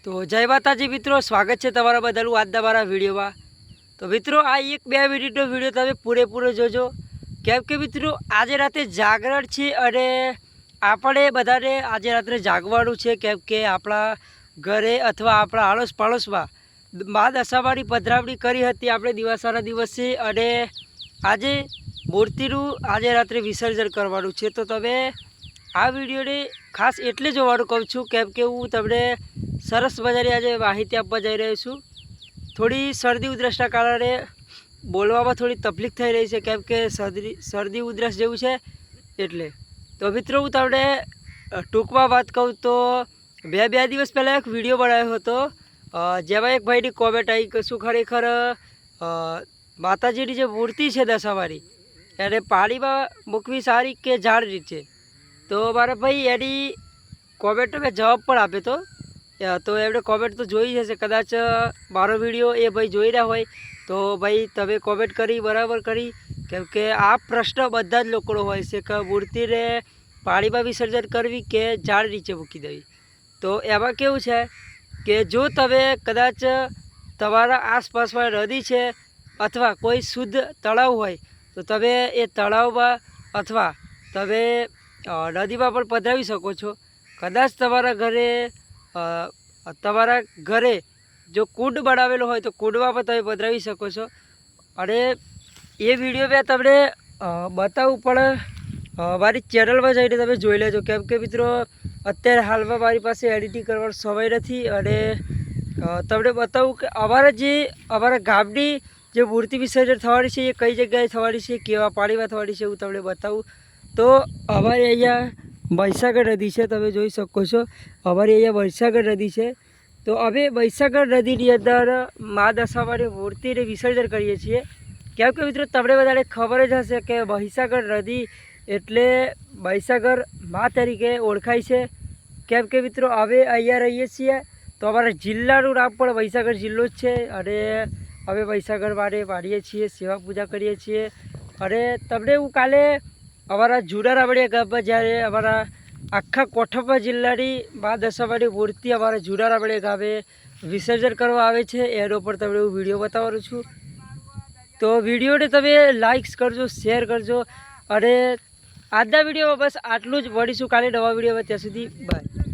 તો જય માતાજી મિત્રો, સ્વાગત છે તમારા બધાનું આજના મારા વિડીયોમાં। તો મિત્રો આ 1-2 મિનિટનો વિડીયો તમે પૂરેપૂરો જોજો, કેમ કે મિત્રો આજે રાતે જાગરણ છે અને આપણે બધાને આજે રાત્રે જાગવાનું છે, કેમ કે આપણા ઘરે અથવા આપણા આડોશ પાડોશમાં મા દશામાની પધરામણી કરી હતી આપણે દિવાસાના દિવસે, અને આજે મૂર્તિનું આજે રાત્રે વિસર્જન કરવાનું છે। તો તમે આ વિડીયોને ખાસ એટલે જોવાનું કહું છું, કેમ કે હું તમને સરસ મજાની આજે માહિતી આપવા જઈ રહ્યો છું। થોડી શરદી ઉધરસના કારણે બોલવામાં થોડી તકલીફ થઈ રહી છે, કેમ કે શરદી ઉધરસ જેવું છે એટલે। તો મિત્રો હું તમને ટૂંકમાં વાત કહું તો બે દિવસ પહેલાં એક વિડીયો બનાવ્યો હતો, જેમાં એક ભાઈની કોમેન્ટ આવી કે શું ખરેખર માતાજીની જે મૂર્તિ છે દશામાની એને પાણીમાં મૂકવી સારી કે ઝાડ નીચે? તો મારા ભાઈ એની કોમેન્ટનો મેં જવાબ પણ આપ્યો હતો। તો એમણે કોમેન્ટ તો જોઈ હશે, કદાચ મારો વિડીયો એ ભાઈ જોઈ રહ્યા હોય તો ભાઈ તમે કોમેન્ટ કરી બરાબર કરી, કેમ કે આ પ્રશ્ન બધા જ લોકોનો હોય છે કે મૂર્તિને પાણીમાં વિસર્જન કરવી કે ઝાડ નીચે મૂકી દેવી। તો એમાં કેવું છે કે જો તમે કદાચ તમારા આસપાસમાં નદી છે અથવા કોઈ શુદ્ધ તળાવ હોય તો તમે એ તળાવમાં અથવા તમે નદીમાં પણ પધરાવી શકો છો। કદાચ તમારા ઘરે જો કુંડ બનાવેલો હોય તો કુંડમાં પણ તમે પધરાવી શકો છો। અને એ વિડીયો મેં તમને બતાવું, પણ મારી ચેનલમાં જઈને તમે જોઈ લેજો, કેમ કે મિત્રો અત્યારે હાલમાં મારી પાસે એડિટિંગ કરવાનો સમય નથી, અને તમને બતાવું કે અમારા ગામની જે મૂર્તિ વિસર્જન થવાની છે એ કઈ જગ્યાએ થવાની છે, કેવા પાણીમાં થવાની છે, હું તમને બતાવું। તો અમારે અહીંયા મહીસાગર નદી છે, તમે જોઈ શકો છો અમારી અહીંયા મહીસાગર નદી છે। તો અમે મહીસાગર નદીની અંદર મા દશામાની મૂર્તિને વિસર્જન કરીએ છીએ, કેમ કે મિત્રો તમને બધાને ખબર જ હશે કે મહીસાગર નદી એટલે મહીસાગર મા તરીકે ઓળખાય છે, કેમ કે મિત્રો અમે અહીંયા રહીએ છીએ તો અમારા જિલ્લાનું નામ પણ મહીસાગર જિલ્લો જ છે, અને અમે મહીસાગર માને માનીએ છીએ, સેવા પૂજા કરીએ છીએ। અને તમને હું કાલે અમારા જૂના રાબડિયા ગામમાં જ્યારે અમારા આખા કોઠાપા જિલ્લાની મા દશામાની મૂર્તિ અમારા જૂના રાબડિયા ગામે વિસર્જન કરવા આવે છે, એનો પણ તમને હું વિડીયો બતાવવાનો છું। તો વિડીયોને તમે લાઇક્સ કરજો, શેર કરજો, અને આજના વિડીયોમાં બસ આટલું જ। મળીશું કાલે નવા વિડીયોમાં, ત્યાં સુધી બાય।